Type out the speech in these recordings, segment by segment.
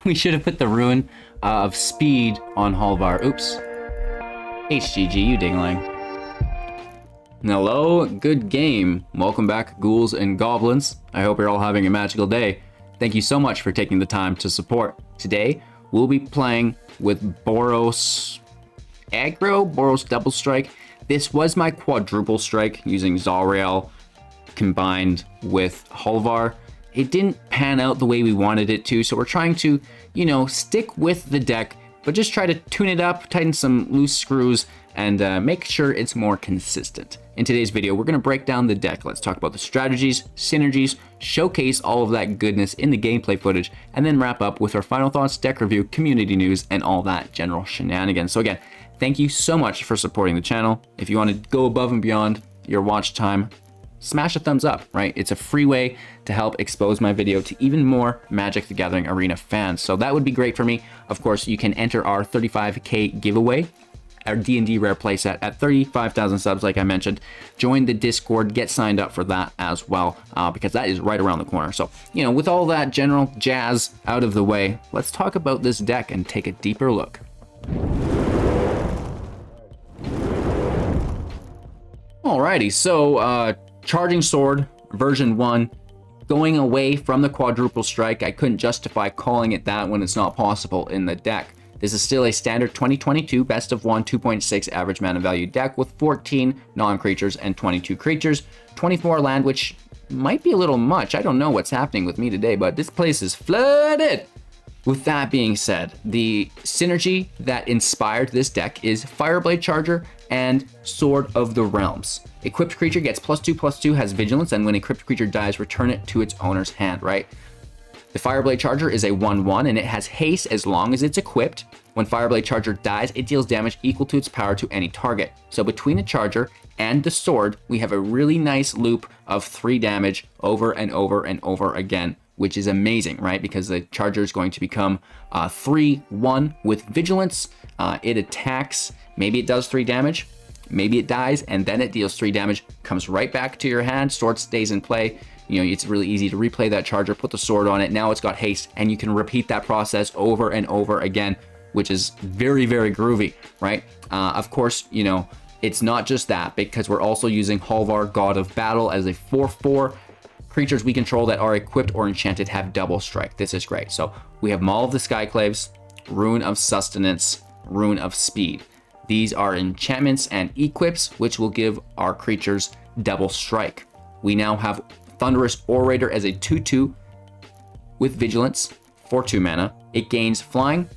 We should have put the Rune of Speed on Halvar. Oops. HGG, you dingling. Hello, good game. Welcome back, ghouls and goblins. I hope you're all having a magical day. Thank you so much for taking the time to support. Today, we'll be playing with Boros aggro, Boros Double Strike. This was my Quadruple Strike using Zariel combined with Halvar. It didn't pan out the way we wanted it to, so we're trying to, you know, stick with the deck, but just try to tune it up, tighten some loose screws, and make sure it's more consistent. In today's video, we're going to break down the deck. Let's talk about the strategies, synergies, showcase all of that goodness in the gameplay footage, and then wrap up with our final thoughts, deck review, community news, and all that general shenanigans. So again, thank you so much for supporting the channel. If you want to go above and beyond your watch time, smash a thumbs up, right? It's a free way to help expose my video to even more Magic the Gathering Arena fans. So that would be great for me. Of course, you can enter our 35K giveaway, our D&D rare playset at 35,000 subs, like I mentioned. Join the Discord, get signed up for that as well, because that is right around the corner. So, you know, with all that general jazz out of the way, let's talk about this deck and take a deeper look. Alrighty, so Charging Sword version 1, going away from the Quadruple Strike. I couldn't justify calling it that when it's not possible in the deck. This is still a standard 2022 best of 1 2.6 average mana value deck with 14 non-creatures and 22 creatures, 24 land, which might be a little much. I don't know what's happening with me today, but this place is flooded. With that being said, the synergy that inspired this deck is Fireblade Charger and Sword of the Realms. Equipped creature gets +2/+2, has vigilance, and when equipped creature dies, return it to its owner's hand, right? The Fireblade Charger is a 1/1 and it has haste as long as it's equipped. When Fireblade Charger dies, it deals damage equal to its power to any target. So between the Charger and the Sword, we have a really nice loop of 3 damage over and over and over again, which is amazing, right? Because the Charger is going to become 3/1 with vigilance. It attacks, maybe it does 3 damage, maybe it dies, and then it deals 3 damage, comes right back to your hand, Sword stays in play. You know, it's really easy to replay that Charger, put the Sword on it, now it's got haste, and you can repeat that process over and over again, which is very, very groovy, right? Of course, you know, it's not just that, because we're also using Halvar, God of Battle, as a 4/4. Creatures we control that are equipped or enchanted have double strike. This is great. So we have Maul of the Skyclaves, Rune of Sustenance, Rune of Speed. These are enchantments and equips, which will give our creatures double strike. We now have Thunderous Orator as a 2/2 with vigilance for 2 mana. It gains flying,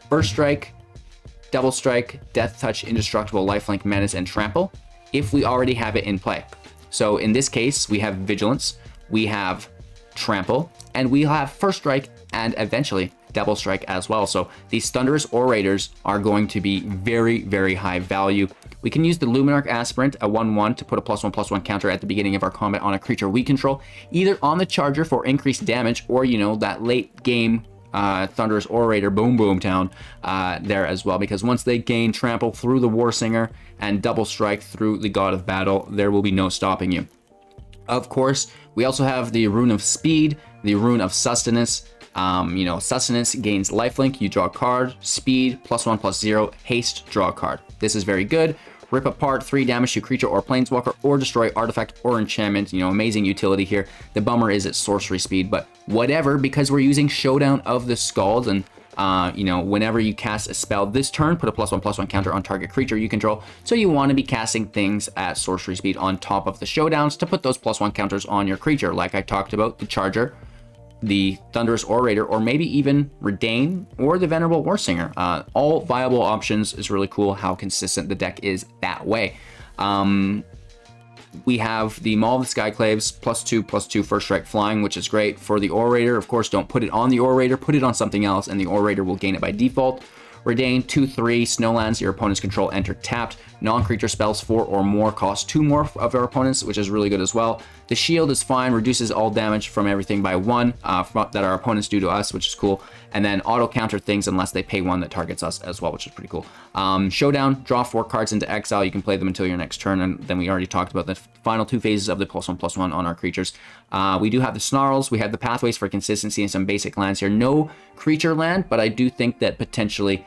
first strike, double strike, death touch, indestructible, lifelink, menace, and trample if we already have it in play. So in this case, we have vigilance, we have trample, and we have first strike and eventually double strike as well. So these Thunderous Orators are going to be very, very high value. We can use the Luminarch Aspirant, a 1/1, to put a +1/+1 counter at the beginning of our combat on a creature we control, either on the Charger for increased damage, or, you know, that late game Thunderous Orator boom boom town there as well, because once they gain trample through the Warsinger and double strike through the God of Battle, there will be no stopping you. Of course, we also have the Rune of Speed, the Rune of Sustenance. You know, Sustenance gains lifelink, you draw a card, speed, +1/+0, haste, draw a card. This is very good. Rip apart 3 damage to creature or planeswalker, or destroy artifact or enchantment. You know, amazing utility here. The bummer is its sorcery speed, but whatever, because we're using Showdown of the Skalds, and you know, whenever you cast a spell this turn, put a +1/+1 counter on target creature you control. So you want to be casting things at sorcery speed on top of the Showdowns to put those +1 counters on your creature, like I talked about, the Charger, the Thunderous Orator, or maybe even Reidane or the Venerable Warsinger. All viable options. Is really cool how consistent the deck is that way. We have the Maul of the Skyclaves, +2/+2 first strike flying, which is great for the Orator. Of course, don't put it on the Orator, put it on something else, and the Orator will gain it by default. Reidane, 2/3 snowlands your opponents control enter tapped. Non-creature spells 4 or more cost 2 more of our opponents, which is really good as well. The shield is fine, reduces all damage from everything by 1 that our opponents do to us, which is cool. And then auto counter things unless they pay 1 that targets us as well, which is pretty cool. Showdown, draw 4 cards into exile. You can play them until your next turn, and then we already talked about the final 2 phases of the +1/+1 on our creatures. We do have the Snarls, we have the pathways for consistency and some basic lands here. No creature land, but I do think that potentially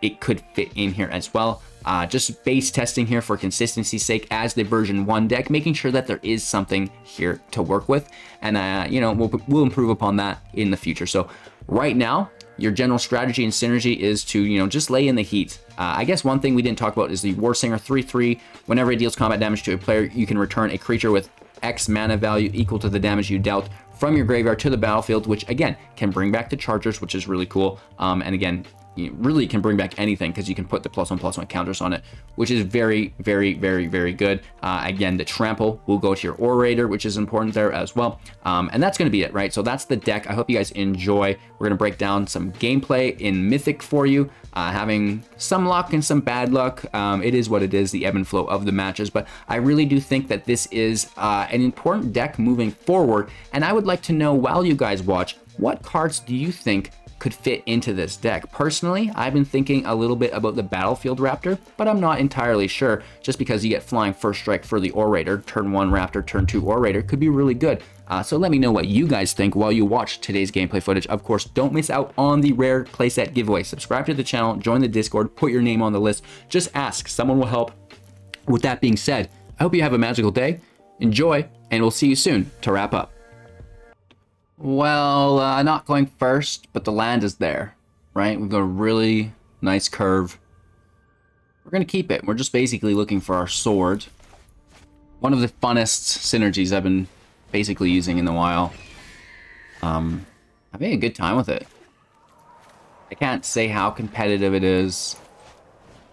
it could fit in here as well. Just base testing here for consistency's sake as the version 1 deck, making sure that there is something here to work with. And, you know, we'll improve upon that in the future. So right now, your general strategy and synergy is to, you know, just lay in the heat. I guess one thing we didn't talk about is the Warsinger 3/3. Whenever it deals combat damage to a player, you can return a creature with X mana value equal to the damage you dealt from your graveyard to the battlefield, which again can bring back the Chargers, which is really cool. And again, you really can bring back anything because you can put the +1/+1 counters on it, which is very, very, very, very good. Again, the trample will go to your Orator, which is important there as well. And that's going to be it, right? So that's the deck. I hope you guys enjoy. We're going to break down some gameplay in Mythic for you, having some luck and some bad luck. It is what it is, the ebb and flow of the matches. But I really do think that this is an important deck moving forward. And I would like to know, while you guys watch, what cards do you think could fit into this deck? Personally, I've been thinking a little bit about the Battlefield Raptor, but I'm not entirely sure, just because you get flying first strike for the Orator. Turn 1 Raptor, turn 2 Orator could be really good. So let me know what you guys think while you watch today's gameplay footage. Of course, don't miss out on the rare playset giveaway. Subscribe to the channel, join the Discord, put your name on the list. Just ask, someone will help. With that being said, I hope you have a magical day, enjoy, and we'll see you soon to wrap up. Well, not going first, but the land is there, right? We've got a really nice curve. We're going to keep it. We're just basically looking for our sword. One of the funnest synergies I've been basically using in a while. I'm having a good time with it. I can't say how competitive it is.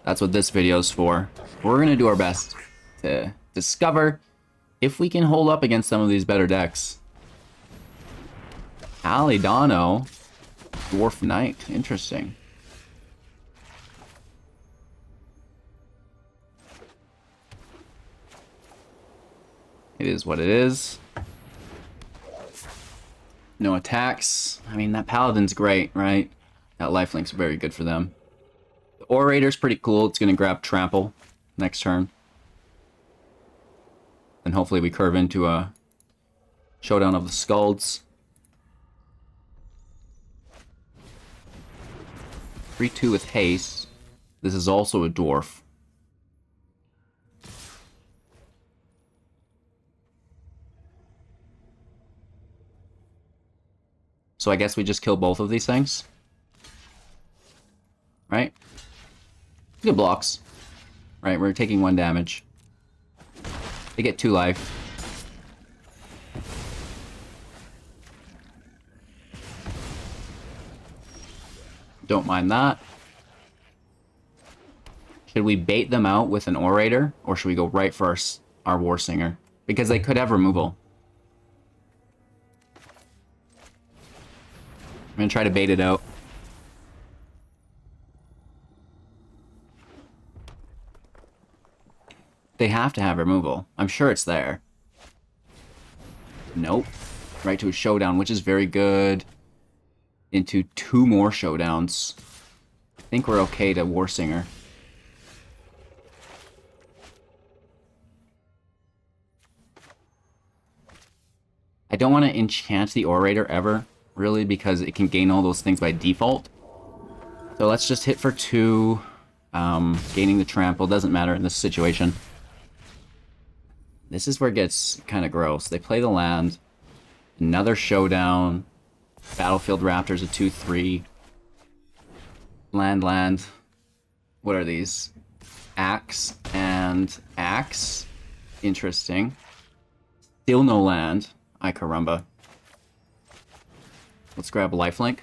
That's what this video is for. We're going to do our best to discover if we can hold up against some of these better decks. Alidano, Dwarf Knight, interesting. It is what it is. No attacks. I mean, that Paladin's great, right? That Lifelink's very good for them. The Orator's pretty cool. It's going to grab Trample next turn. And hopefully we curve into a Showdown of the Skalds. 3/2 with haste. This is also a dwarf. So I guess we just kill both of these things. Right? Good blocks. Right, we're taking 1 damage. They get 2 life. Don't mind that. Should we bait them out with an Orator, or should we go right for our Warsinger? Because they could have removal. I'm going to try to bait it out. They have to have removal. I'm sure it's there. Nope. Right to a Showdown, which is very good. Into 2 more Showdowns. I think we're okay to Warsinger. I don't want to enchant the Orator ever, really, because it can gain all those things by default. So let's just hit for 2. Gaining the Trample doesn't matter in this situation. This is where it gets kind of gross. They play the land. Another Showdown. Battlefield Raptors, a 2/3. Land. What are these? Axe and Axe. Interesting. Still no land. Ay caramba. Let's grab a lifelink.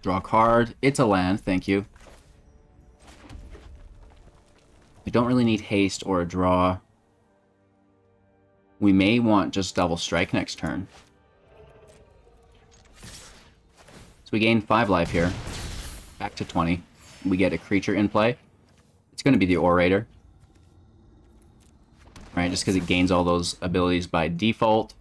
Draw a card. It's a land, thank you. We don't really need haste or a draw. We may want just double strike next turn. So we gain 5 life here. Back to 20. We get a creature in play. It's going to be the Orator. Right, just because it gains all those abilities by default.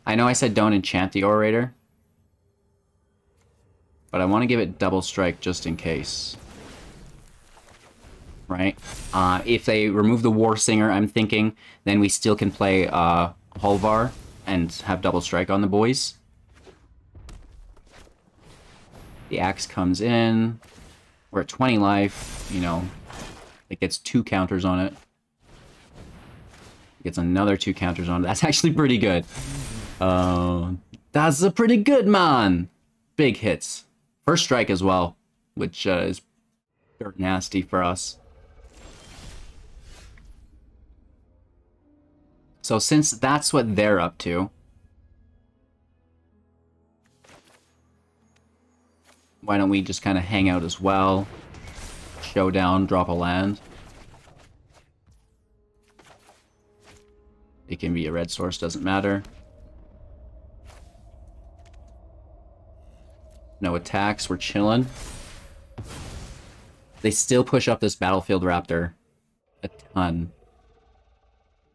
I know I said don't enchant the Orator, but I want to give it double strike just in case. Right? If they remove the Warsinger, I'm thinking, then we still can play Halvar and have double strike on the boys. The axe comes in. We're at 20 life, you know. It gets 2 counters on it. It gets another 2 counters on it. That's actually pretty good. That's a pretty good, man. Big hits. First strike as well, which is dirt nasty for us. So since that's what they're up to, why don't we just kind of hang out as well? Showdown, drop a land. It can be a red source, doesn't matter. No attacks, we're chilling. They still push up this Battlefield Raptor a ton.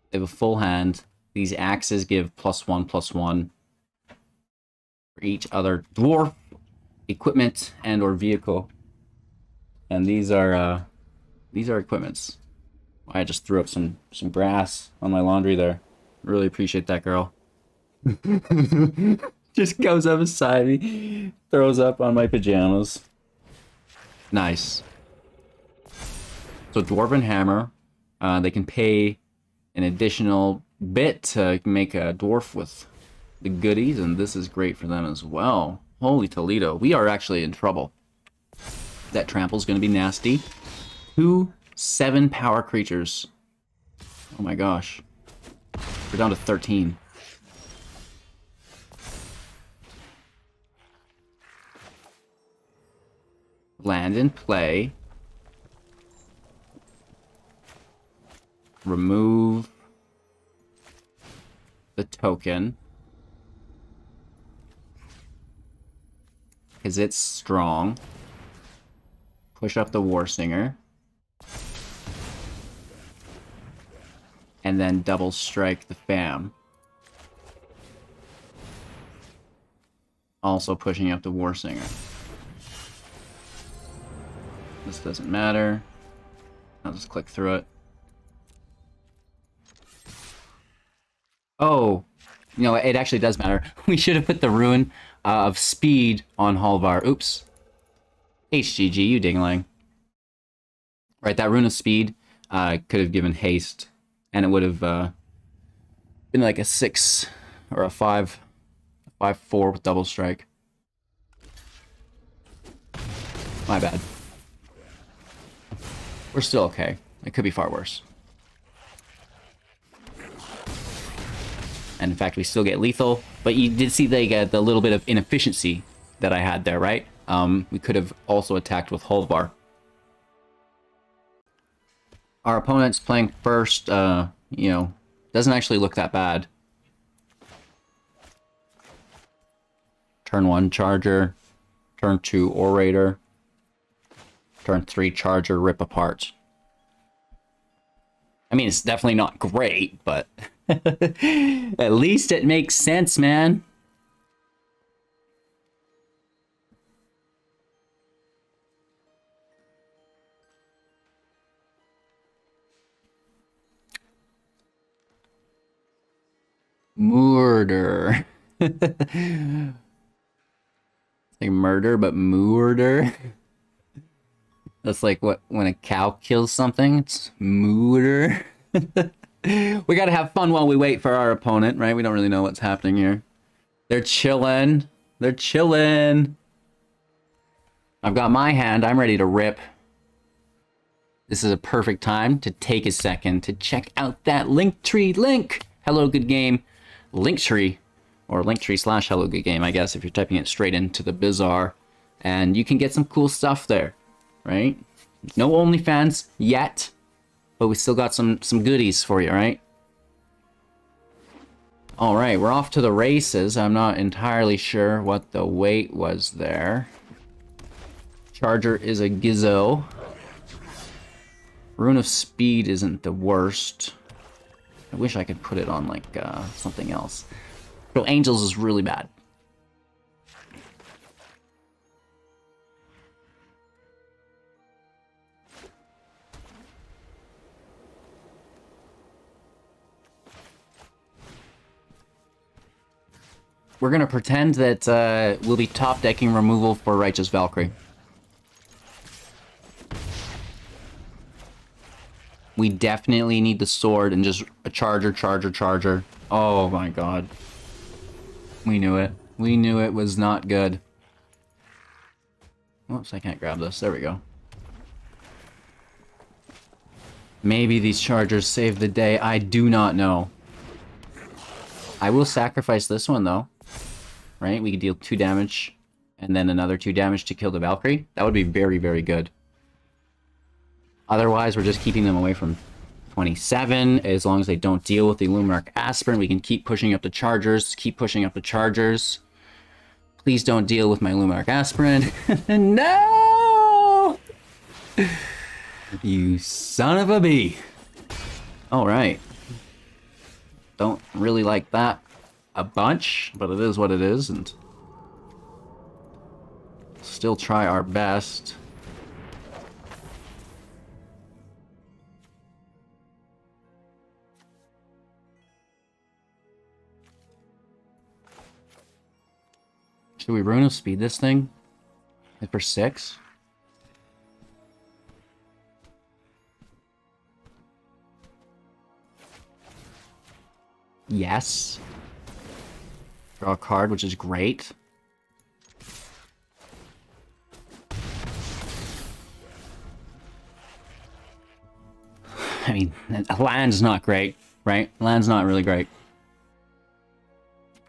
They have a full hand. These axes give +1/+1 for each other dwarf, equipment, and or vehicle. And these are equipments. I just threw up some grass on my laundry there. Really appreciate that, girl. Just goes up beside me, throws up on my pajamas. Nice. So Dwarven Hammer, they can pay an additional bit to make a dwarf with the goodies, and this is great for them as well. Holy Toledo, we are actually in trouble. That trample's going to be nasty. 2 7-power creatures. Oh my gosh. We're down to 13. Land in play. Remove the token. Because it's strong. Push up the Warsinger. And then double strike the fam. Also pushing up the Warsinger. This doesn't matter. I'll just click through it. Oh, you know, it actually does matter. We should have put the Rune of Speed on Halvar. Oops. HGG, you dingling. Right, that Rune of Speed could have given haste, and it would have been like a 6 or a 5, 5/4 with double strike. My bad. We're still okay. It could be far worse. And in fact, we still get lethal, but you did see the little bit of inefficiency that I had there, right? We could have also attacked with Halvar. Our opponent's playing first, you know, doesn't actually look that bad. Turn 1, Charger. Turn 2, Orator. Turn 3, Charger, Rip Apart. I mean, it's definitely not great, but at least it makes sense, man. Murder. It's like murder, but murder. That's like what when a cow kills something. It's murder. We gotta have fun while we wait for our opponent, right? We don't really know what's happening here. They're chilling. They're chilling. I've got my hand. I'm ready to rip. This is a perfect time to take a second to check out that Linktree link. Hello, good game. Linktree, or Linktree / Hello Good Game, I guess, if you're typing it straight into the Bizarre. And you can get some cool stuff there, right? No OnlyFans yet, but we still got some goodies for you, right? Alright, we're off to the races. I'm not entirely sure what the weight was there. Charger is a gizzo. Rune of Speed isn't the worst. I wish I could put it on, like, something else. So Angels is really bad. We're gonna pretend that we'll be top decking removal for Righteous Valkyrie. We definitely need the sword and just a charger, charger, charger. Oh my god. We knew it. We knew it was not good. Oops, I can't grab this. There we go. Maybe these chargers save the day. I do not know. I will sacrifice this one though. Right? We could deal 2 damage and then another 2 damage to kill the Valkyrie. That would be very, very good. Otherwise, we're just keeping them away from 27. As long as they don't deal with the Luminarch Aspirant, we can keep pushing up the chargers. Keep pushing up the chargers. Please don't deal with my Luminarch Aspirant. No! You son of a bee. Alright. Don't really like that a bunch, but it is what it is, and still try our best. Should we Rune of Speed this thing? Hit for 6? Yes. Draw a card, which is great. I mean, land's not great, right? Land's not really great.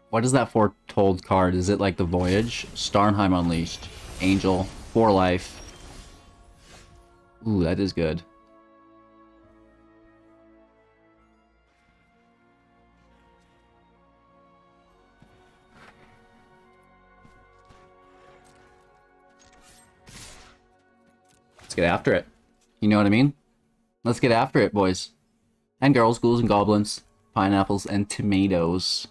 What is that foretold card? Is it like the Voyage? Starnheim Unleashed. Angel. 4 life. Ooh, that is good. Let's get after it. You know what I mean? Let's get after it, boys. And girls, ghouls and goblins. Pineapples and tomatoes.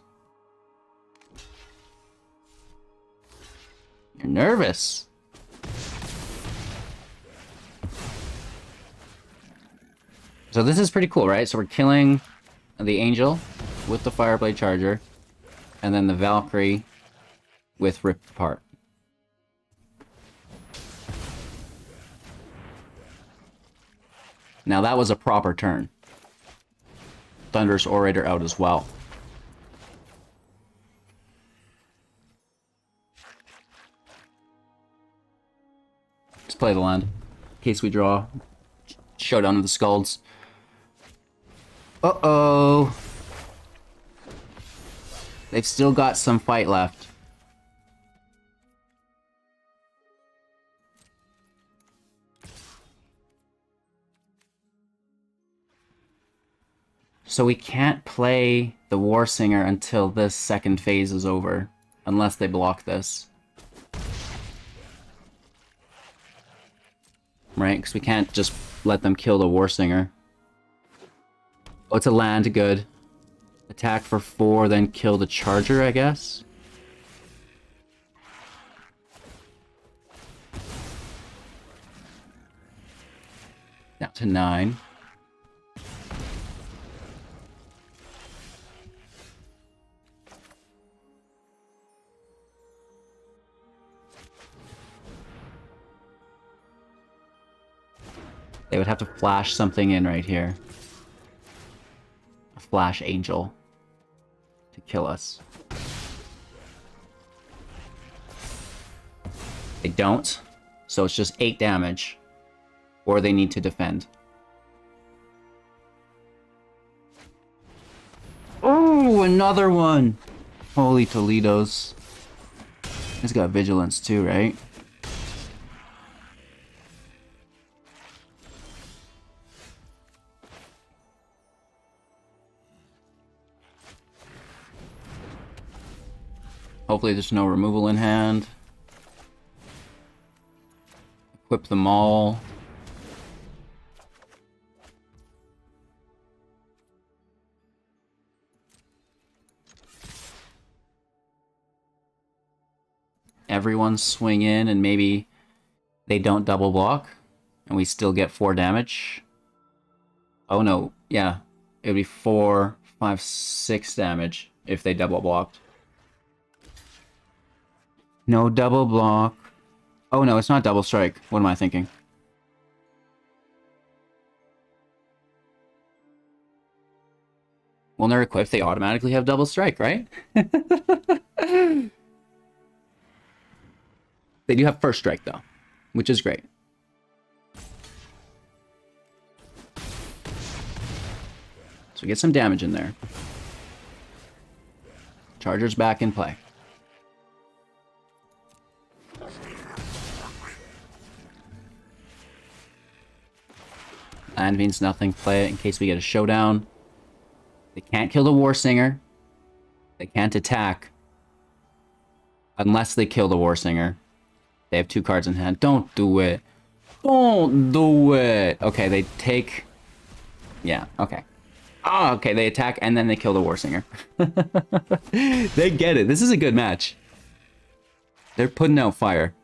You're nervous. So this is pretty cool, right? So we're killing the Angel with the Fireblade Charger, and then the Valkyrie with Rip Apart. Now that was a proper turn. Thunderous Orator out as well. Let's play the land, in case we draw Showdown of the Skalds. Uh-oh. They've still got some fight left. So we can't play the Warsinger until this second phase is over, unless they block this. Right? Because we can't just let them kill the Warsinger. Oh, it's a land, good. Attack for 4, then kill the Charger, I guess? Down to 9. They would have to flash something in right here. A flash angel to kill us. They don't, so it's just 8 damage. Or they need to defend. Oh, another one! Holy Toledos. He's got vigilance too, right? Hopefully there's no removal in hand. Equip the Maul. Everyone swing in and maybe they don't double block and we still get 4 damage. Oh no, yeah. It would be 4, 5, 6 damage if they double blocked. No double block. Oh no, it's not double strike. What am I thinking? When they're equipped, they automatically have double strike, right? They do have first strike, though, which is great. So we get some damage in there. Charger's back in play. Land means nothing. Play it in case we get a showdown. They can't kill the Warsinger. They can't attack. Unless they kill the Warsinger. They have 2 cards in hand. Don't do it. Don't do it. Okay, they take... Yeah, okay. Oh, okay, they attack and then they kill the Warsinger. They get it. This is a good match. They're putting out fire.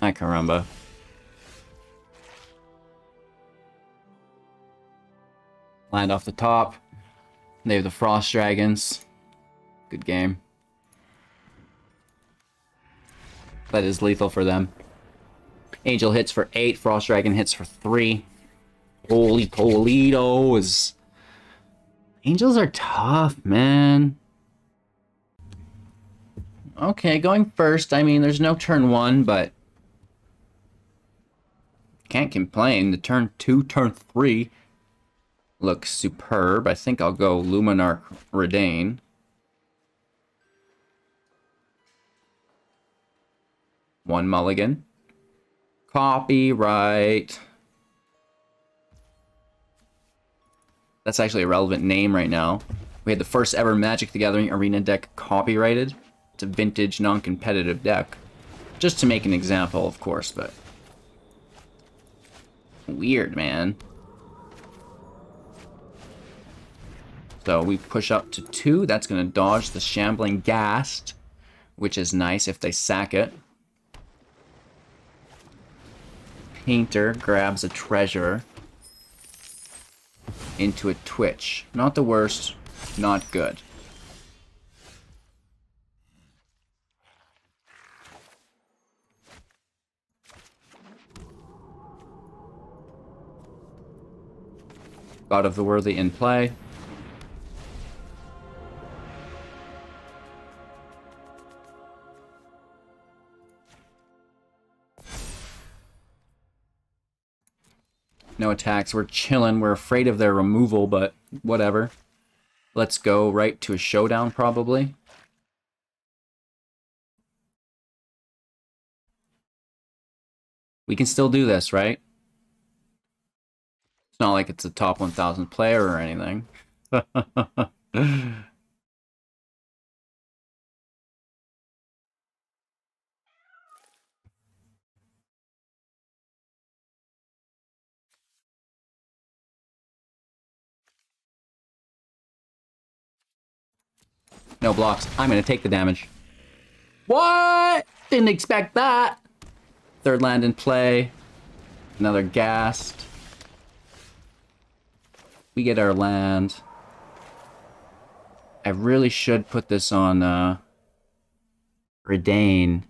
Ay, caramba. Land off the top. They have the Frost Dragons. Good game. That is lethal for them. Angel hits for 8. Frost Dragon hits for 3. Holy Toledo's. Angels are tough, man. Okay, going first. I mean, there's no turn 1, but... Can't complain. The turn 2, turn 3... looks superb. I think I'll go Luminarch Reidane. One mulligan. Copyright. That's actually a relevant name right now. We had the first ever Magic the Gathering Arena deck copyrighted. It's a vintage, non-competitive deck. Just to make an example, of course, but... Weird, man. So we push up to 2. That's going to dodge the Shambling Ghast, which is nice if they sack it. Painter grabs a treasure into a Twitch. Not the worst, not good. God of the Worthy in play. No attacks. We're chilling. We're afraid of their removal, but whatever. Let's go right to a showdown, probably. We can still do this, right? It's not like it's a top 1,000 player or anything. No blocks. I'm gonna take the damage. What? Didn't expect that. Third land in play. Another Ghast. We get our land. I really should put this on Reidane.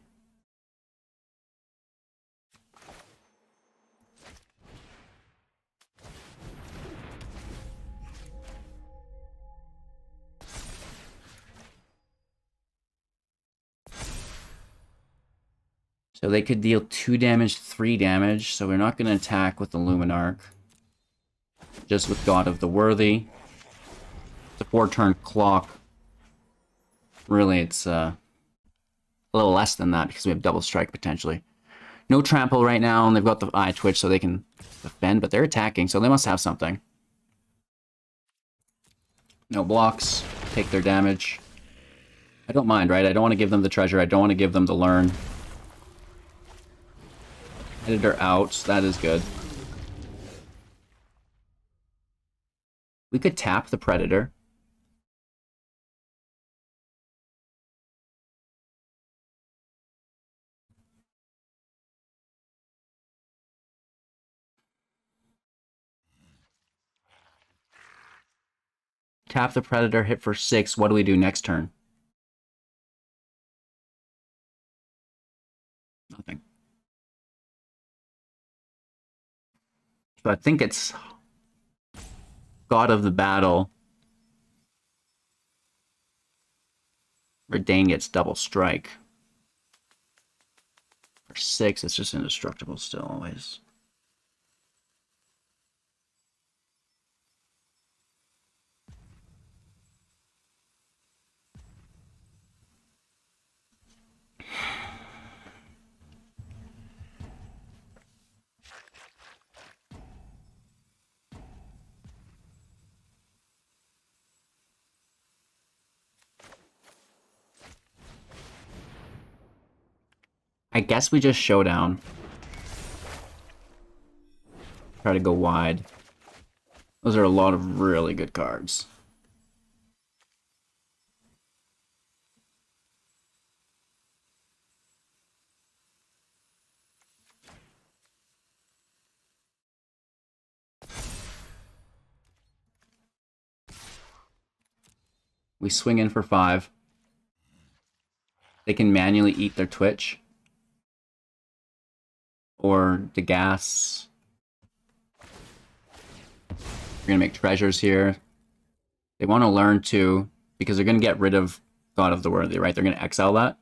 So they could deal 2 damage, 3 damage, so we're not going to attack with the Luminarch. Just with God of the Worthy. It's a 4-turn clock. Really, it's a little less than that because we have double strike potentially. No trample right now, and they've got the eye twitch so they can defend, but they're attacking, so they must have something. No blocks. Take their damage. I don't mind, right? I don't want to give them the treasure. I don't want to give them the learn. Editor out. That is good. We could tap the Predator. Tap the Predator, hit for 6. What do we do next turn? Nothing. So I think it's God of the Battle. Reidane gets double strike. For 6, it's just indestructible still always. I guess we just Showdown. Try to go wide. Those are a lot of really good cards. We swing in for 5. They can manually eat their Twitch. Or the gas. We're gonna make treasures here. They want to learn to, because they're gonna get rid of God of the Worthy, right? They're gonna exile that.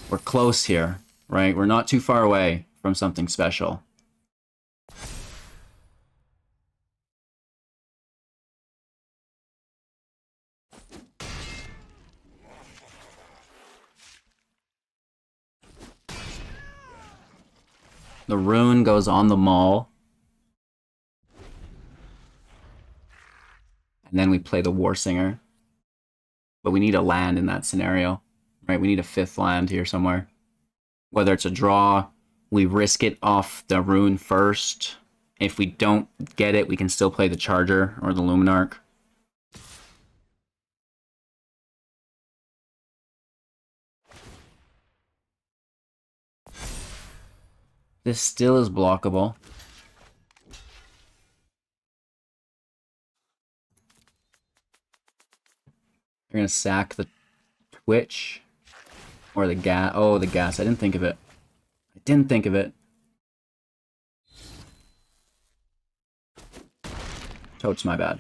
We're close here, right? We're not too far away from something special. The rune goes on the Maul. And then we play the Warsinger. But we need a land in that scenario, right? We need a 5th land here somewhere. Whether it's a draw, we risk it off the rune first. If we don't get it, we can still play the Charger or the Luminarch. This still is blockable. They're gonna sack the Twitch or the gas. Oh, the gas. I didn't think of it. I didn't think of it. Totes, my bad.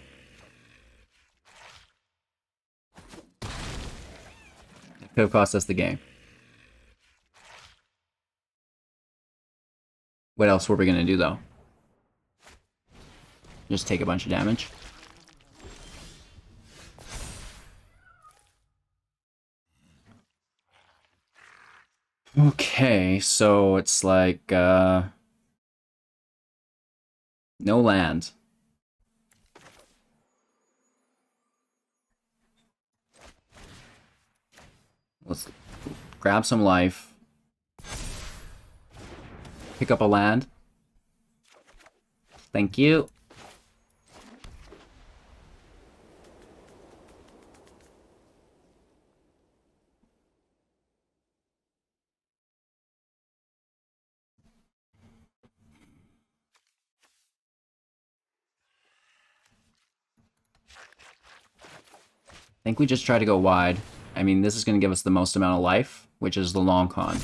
It could have cost us the game. What else were we gonna do though? Just take a bunch of damage. Okay, so it's like no land. Let's grab some life. Pick up a land. Thank you. I think we just try to go wide. I mean, this is going to give us the most amount of life, which is the long con.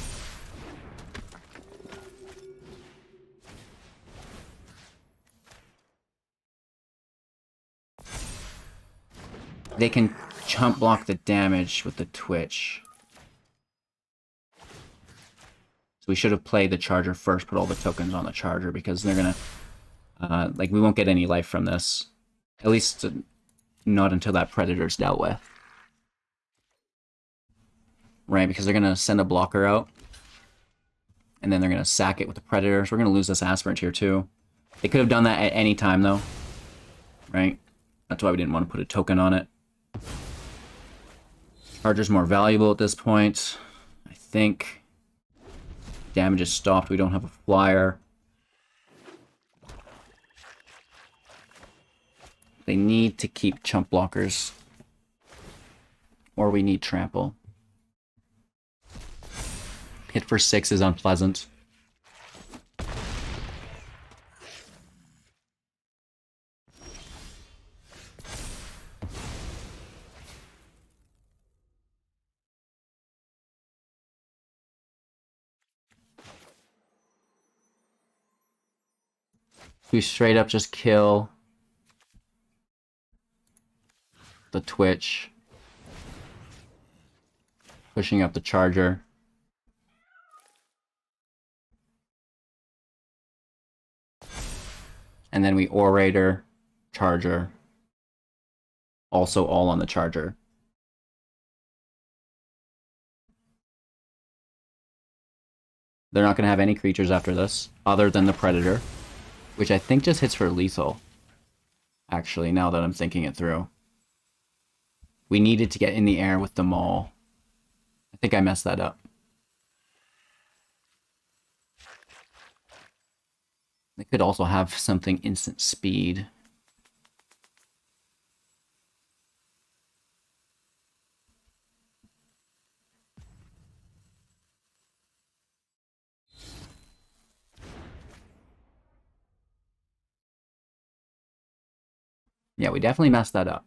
They can chump block the damage with the Twitch. So we should have played the Charger first, put all the tokens on the Charger, because they're gonna... like, we won't get any life from this. At least not until that Predator's dealt with. right? Because they're going to send a blocker out. And then they're going to sack it with the Predator. So we're going to lose this Aspirant here too. They could have done that at any time though. Right? That's why we didn't want to put a token on it. Charger's more valuable at this point. I think. Damage is stopped. We don't have a flyer. They need to keep chump blockers. Or we need trample. Hit for 6 is unpleasant. We straight up just kill the Twitch. Pushing up the Charger. And then we Orator, Charger. Also all on the Charger. They're not going to have any creatures after this, other than the Predator. Which I think just hits for lethal. Actually, now that I'm thinking it through. We needed to get in the air with the Maul. I think I messed that up. They could also have something instant speed. Yeah, we definitely messed that up.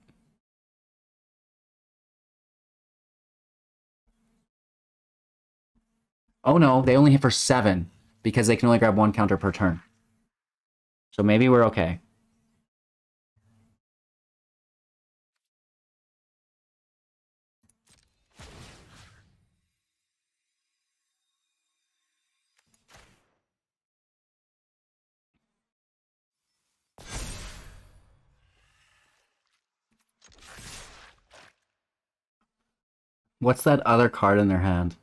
Oh no, they only hit for 7 because they can only grab 1 counter per turn. So maybe we're okay. What's that other card in their hand?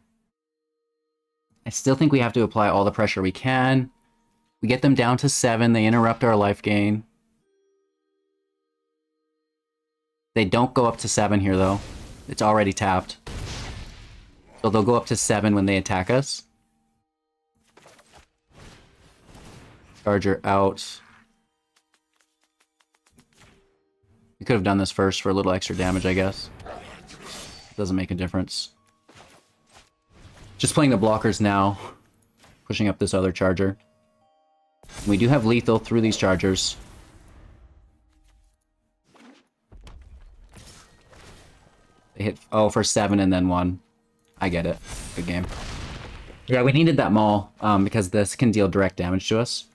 I still think we have to apply all the pressure we can. We get them down to 7. They interrupt our life gain. They don't go up to 7 here, though. It's already tapped. So they'll go up to 7 when they attack us. Charger out. We could have done this first for a little extra damage, I guess. Doesn't make a difference. Just playing the blockers now. Pushing up this other Charger. We do have lethal through these Chargers. They hit, oh, for 7 and then 1. I get it. Good game. Yeah, we needed that Maul, because this can deal direct damage to us.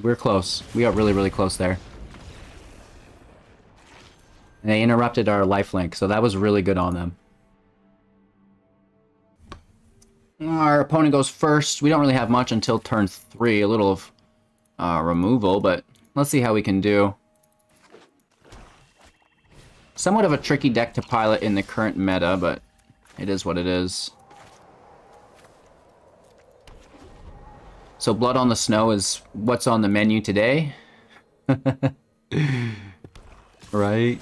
We're close. We got really, really close there. And they interrupted our lifelink, so that was really good on them. Our opponent goes first. We don't really have much until turn 3. A little of removal, but let's see how we can do. Somewhat of a tricky deck to pilot in the current meta, but it is what it is. So Blood on the Snow is what's on the menu today. Right?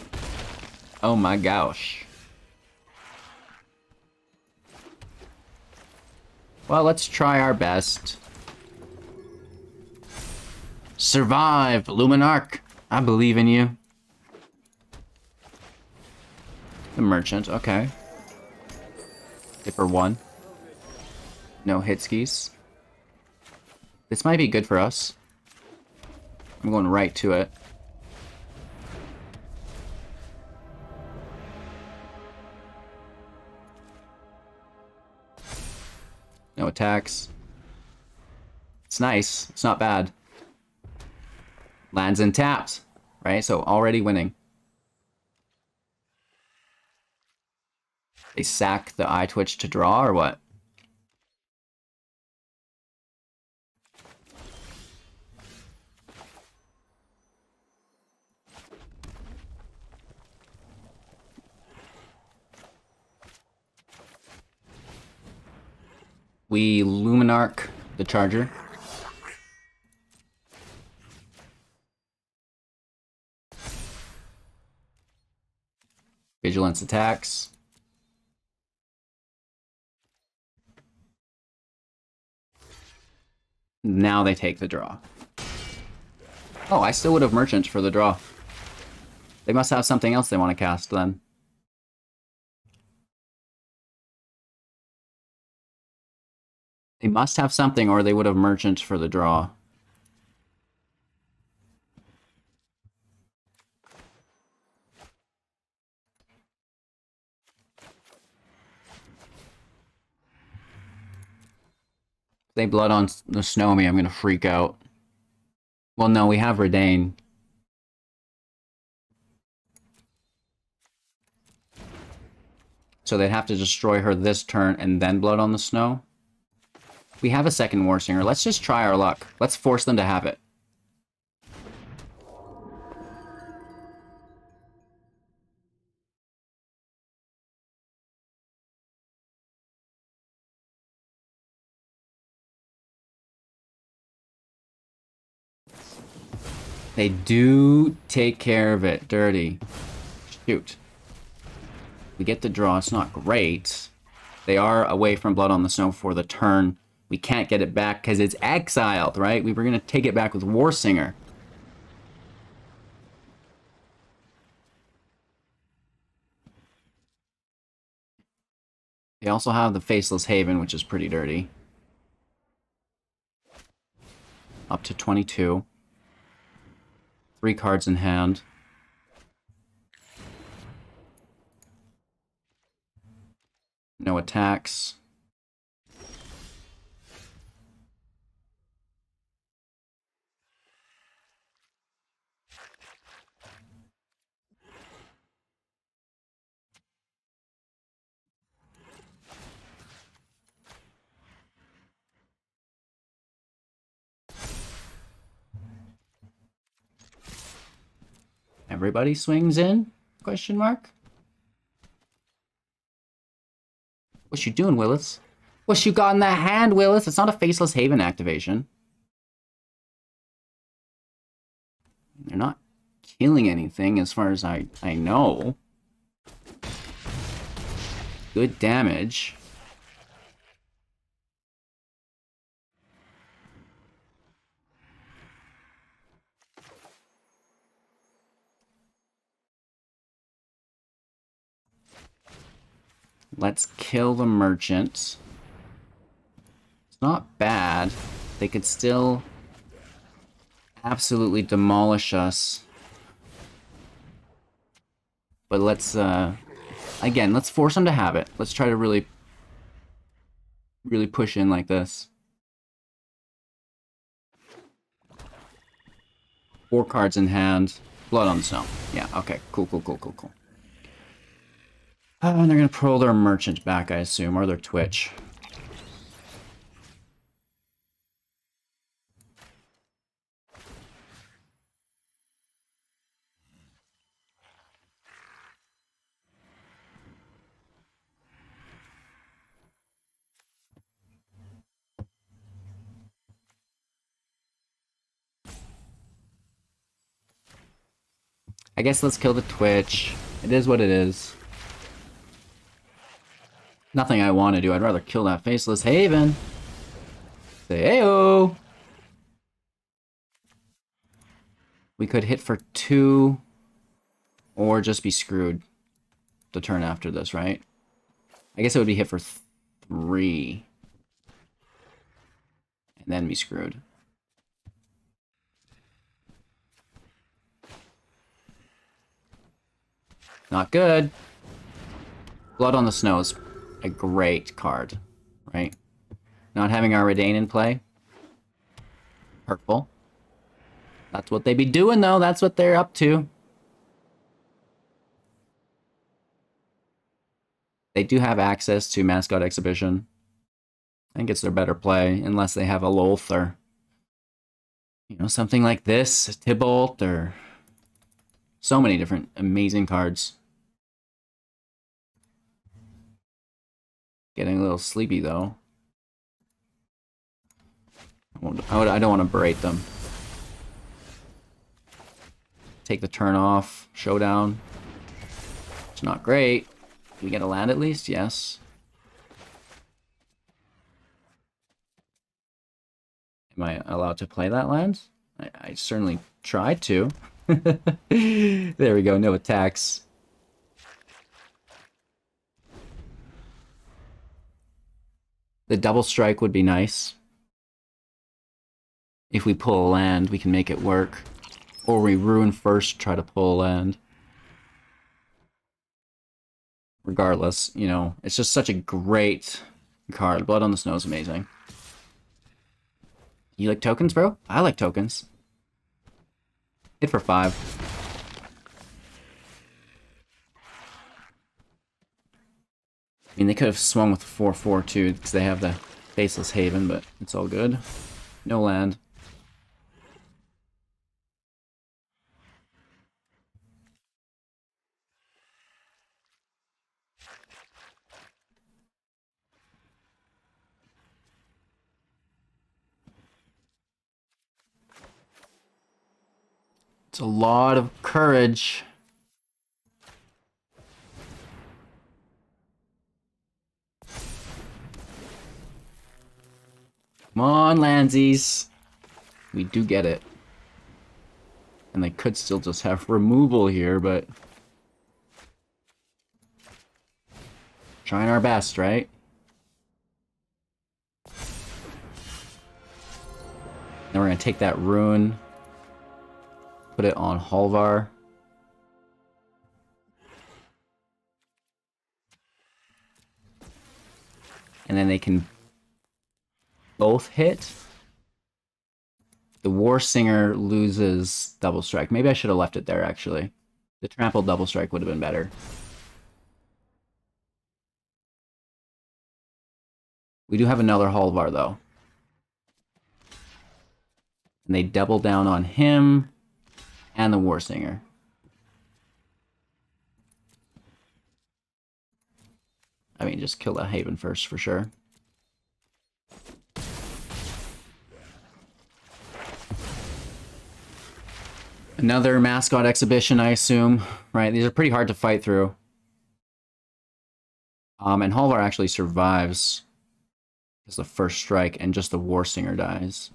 Oh my gosh. Well, let's try our best. Survive, Luminarch. I believe in you. The Merchant, okay. Hit for 1. No hit skis. This might be good for us. I'm going right to it. No attacks. It's nice. It's not bad. Lands and taps, right? So already winning. They sack the eye twitch to draw or what? We Luminarch the Charger. Vigilance attacks. Now they take the draw. Oh, I still would have Merchant for the draw. They must have something else they want to cast then. They must have something or they would have Merchant for the draw. If they blood on the snow me, I'm going to freak out. Well, no, we have Reidane. So they'd have to destroy her this turn and then blood on the snow. We have a second Warsinger. Let's just try our luck. Let's force them to have it. They do take care of it. Dirty. Shoot. We get the draw. It's not great. They are away from Blood on the Snow for the turn. We can't get it back because it's exiled, right? We were going to take it back with Warsinger. They also have the Faceless Haven, which is pretty dirty. Up to 22. 3 cards in hand. No attacks. Everybody swings in? Question mark. What you doing, Willis? What you got in that hand, Willis? It's not a Faceless Haven activation. They're not killing anything as far as I know. Good damage. Let's kill the merchant. It's not bad. They could still absolutely demolish us. But let's, again, let's force them to have it. Let's try to really push in like this. 4 cards in hand. Blood on the Snow. Yeah, okay. Cool. And they're going to pull their merchant back, I assume, or their Twitch. I guess let's kill the Twitch. It is what it is. Nothing I want to do. I'd rather kill that Faceless Haven. Say, hey-oh! We could hit for 2, or just be screwed the turn after this, right? I guess it would be hit for 3. And then be screwed. Not good. Blood on the Snow is a great card, right? Not having our Reidane in play. Hurtful. That's what they be doing, though. That's what they're up to. They do have access to Mascot Exhibition. I think it's their better play, unless they have a Lolth or, you know, something like this, Tybalt, or so many different amazing cards. Getting a little sleepy, though. I don't want to berate them. Take the turn off. Showdown. It's not great. Can we get a land at least? Yes. Am I allowed to play that land? I certainly tried to. There we go, no attacks. The double strike would be nice. If we pull a land, we can make it work. Or we ruin first, try to pull a land. Regardless, you know, it's just such a great card. Blood on the Snow is amazing. You like tokens, bro? I like tokens. Hit for 5. I mean, they could have swung with 4/4 too, because they have the Faceless Haven, but it's all good. No land. It's a lot of courage. Come on, Landsies. We do get it. And they could still just have removal here, but... trying our best, right? Then we're going to take that rune. Put it on Halvar. And then they can both hit. The Warsinger loses double strike. Maybe I should have left it there, actually. The trampled double strike would have been better. We do have another Halvar, though. And they double down on him and the Warsinger. I mean, just kill that Haven first, for sure. Another mascot exhibition, I assume. Right, these are pretty hard to fight through. And Halvar actually survives as the first strike, and just the Warsinger dies.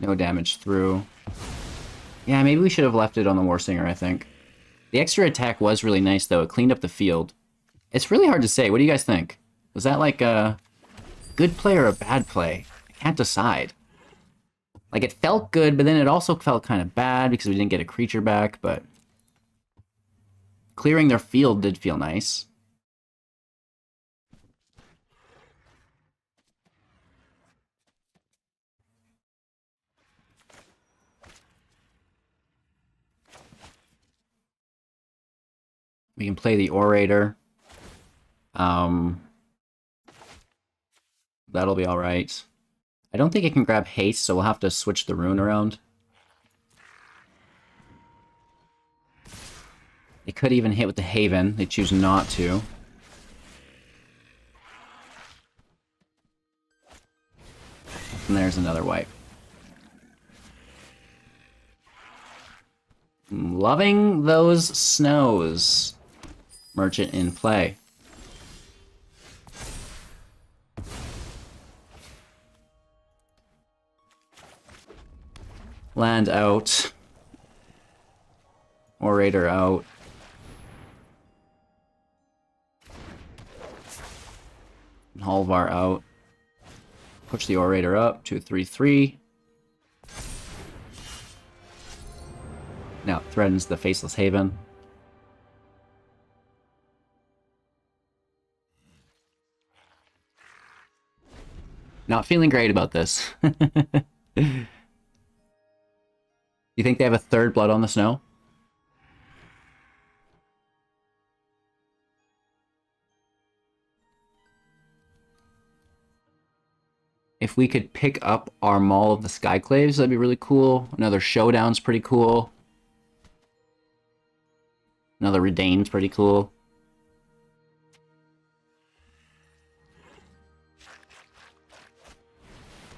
No damage through. Yeah, maybe we should have left it on the Warsinger, I think. The extra attack was really nice, though. It cleaned up the field. It's really hard to say. What do you guys think? Was that like a good play or a bad play? I can't decide. Like, it felt good, but then it also felt kind of bad because we didn't get a creature back, but... clearing their field did feel nice. We can play the Orator. That'll be alright. I don't think it can grab haste, so we'll have to switch the rune around. They could even hit with the Haven. They choose not to. And there's another wipe. Loving those snows. Merchant in play. Land out. Orator out. Halvar out. Push the Orator up to 3/3. Now it threatens the Faceless Haven. Not feeling great about this. You think they have a third Blood on the Snow? If we could pick up our Maul of the Skyclaves, that'd be really cool. Another Showdown's pretty cool. Another Reidane's pretty cool.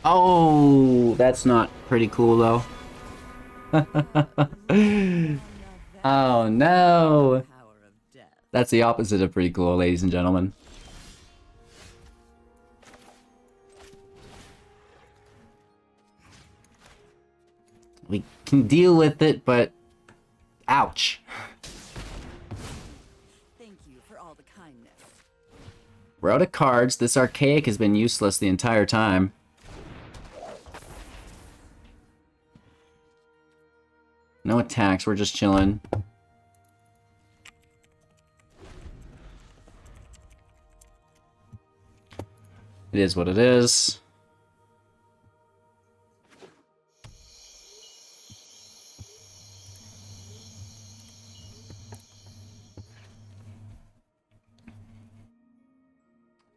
Oh, that's not pretty cool though. Oh no. That's the opposite of pretty cool, ladies and gentlemen. We can deal with it, but ouch. Thank you for all the kindness. We're out of cards. This archaic has been useless the entire time. No attacks, we're just chilling. It is what it is.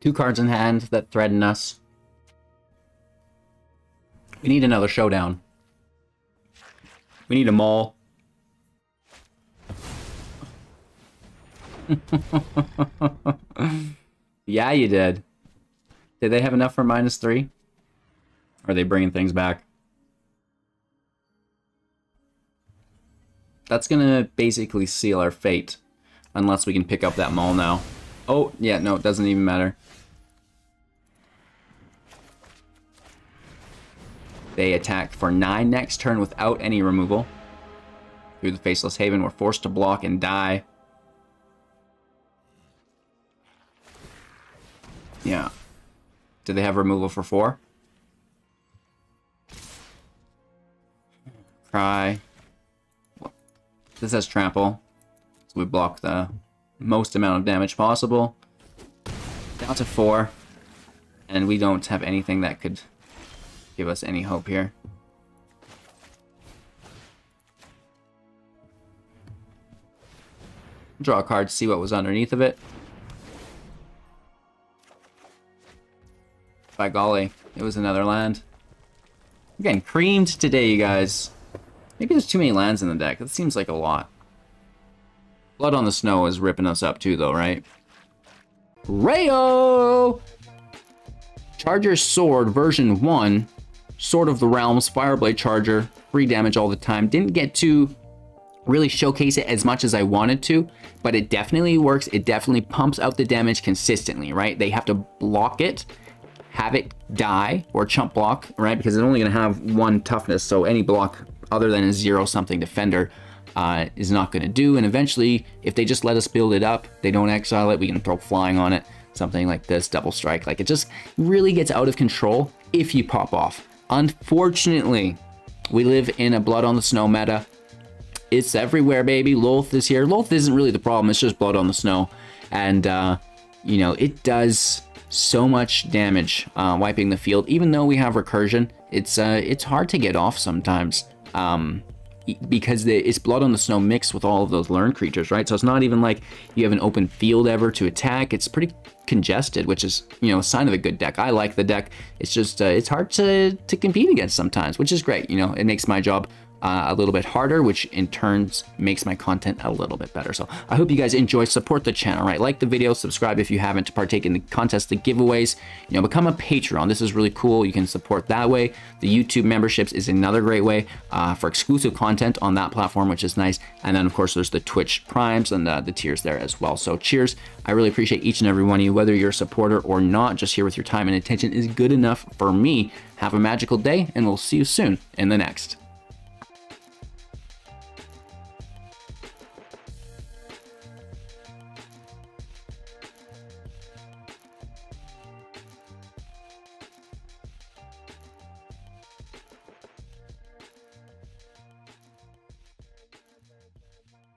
Two cards in hand that threaten us. We need another showdown. We need a Maul. Yeah, you did. Did they have enough for -3? Or are they bringing things back? That's gonna basically seal our fate. Unless we can pick up that Maul now. Oh, yeah, no, it doesn't even matter. They attack for 9 next turn without any removal. Through the Faceless Haven, we're forced to block and die. Yeah. Do they have removal for 4? Cry. This has trample. So we block the most amount of damage possible. Down to 4. And we don't have anything that could give us any hope here. Draw a card to see what was underneath of it. By golly, it was another land. We're getting creamed today, you guys. Maybe there's too many lands in the deck. That seems like a lot. Blood on the Snow is ripping us up too, though, right? Rayo! Charger Sword version 1. Sword of the Realms, Fireblade Charger, free damage all the time. Didn't get to really showcase it as much as I wanted to, but it definitely works. It definitely pumps out the damage consistently, right? They have to block it, have it die, or chump block, right? Because it's only going to have 1 toughness, so any block other than a 0-something defender is not going to do. And eventually, if they just let us build it up, they don't exile it, we can throw flying on it, something like this, double strike. Like, it just really gets out of control if you pop off. Unfortunately, we live in a Blood on the Snow meta. It's everywhere, baby. Lolth is here. Lolth isn't really the problem. It's just Blood on the Snow. And, you know, it does so much damage wiping the field. Even though we have recursion, it's hard to get off sometimes. Because it's Blood on the Snow mixed with all of those learned creatures, right? So it's not even like you have an open field ever to attack. It's pretty congested, which is, you know, a sign of a good deck. I like the deck. It's just, it's hard to compete against sometimes, which is great. You know, it makes my job a little bit harder, which in turns makes my content a little bit better. So I hope you guys enjoy, support the channel, right? Like the video, subscribe if you haven't to partake in the contest, the giveaways, you know, become a Patreon. This is really cool. You can support that way. The YouTube memberships is another great way for exclusive content on that platform, which is nice. And then of course there's the Twitch Primes and the tiers there as well. So cheers. I really appreciate each and every one of you, whether you're a supporter or not. Just here with your time and attention is good enough for me. Have a magical day, and we'll see you soon in the next.